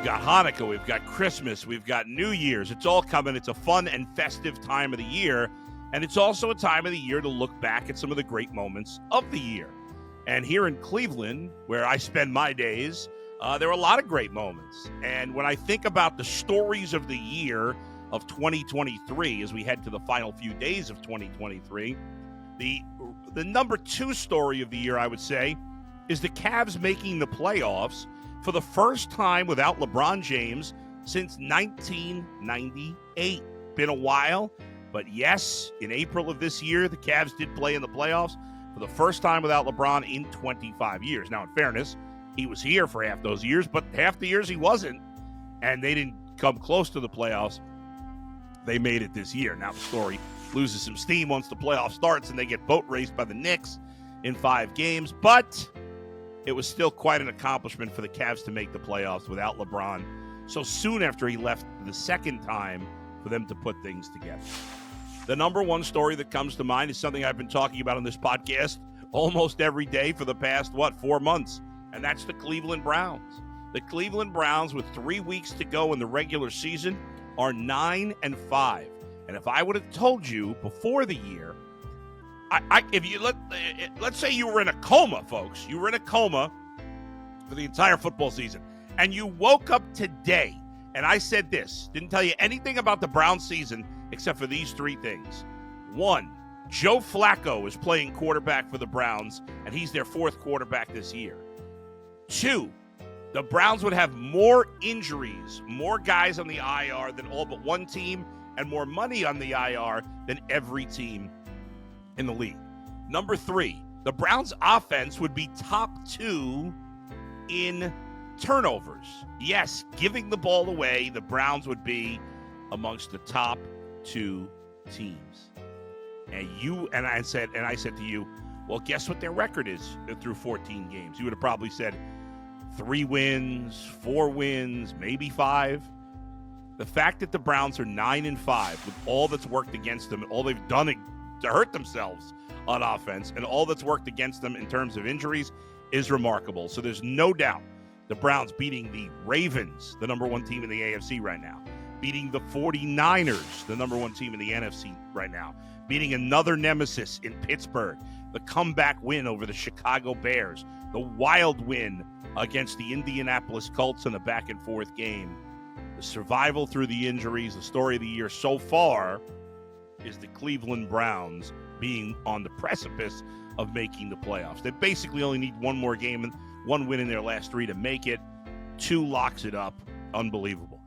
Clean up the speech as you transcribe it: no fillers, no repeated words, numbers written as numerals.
We've got Hanukkah, we've got Christmas, we've got New Year's. It's all coming. It's a fun and festive time of the year, and it's also a time of the year to look back at some of the great moments of the year. And here in Cleveland, where I spend my days, there are a lot of great moments. And when I think about the stories of the year of 2023, as we head to the final few days of 2023, the number two story of the year, I would say, is the Cavs making the playoffs for the first time without LeBron James since 1998. Been a while, but yes, in April of this year, the Cavs did play in the playoffs for the first time without LeBron in 25 years. Now, in fairness, he was here for half those years, but half the years he wasn't, and they didn't come close to the playoffs. They made it this year. Now the story loses some steam once the playoff starts and they get boat raced by the Knicks in 5 games, but it was still quite an accomplishment for the Cavs to make the playoffs without LeBron so soon after he left the second time for them to put things together. The number one story that comes to mind is something I've been talking about on this podcast almost every day for the past, 4 months, and that's the Cleveland Browns. The Cleveland Browns, with 3 weeks to go in the regular season, are 9-5. And if I would have told you before the year, let's say you were in a coma, folks. You were in a coma for the entire football season, and you woke up today, and I said this, didn't tell you anything about the Browns season except for these 3 things. 1, Joe Flacco is playing quarterback for the Browns, and he's their 4th quarterback this year. 2, the Browns would have more injuries, more guys on the IR than all but one team, and more money on the IR than every team in the league. Number 3, the Browns' offense would be top 2 in turnovers. Yes, giving the ball away, the Browns would be amongst the top 2 teams. And I said to you, well, guess what their record is through 14 games? You would have probably said 3 wins, 4 wins, maybe 5. The fact that the Browns are 9-5 with all that's worked against them, all they've done to hurt themselves on offense, and all that's worked against them in terms of injuries is remarkable. So there's no doubt the Browns beating the Ravens, the number 1 team in the AFC right now, beating the 49ers, the number 1 team in the NFC right now, beating another nemesis in Pittsburgh, the comeback win over the Chicago Bears, the wild win against the Indianapolis Colts in a back-and-forth game. The survival through the injuries, the story of the year so far is the Cleveland Browns being on the precipice of making the playoffs. They basically only need 1 more game and 1 win in their last 3 to make it. 2 locks it up. Unbelievable.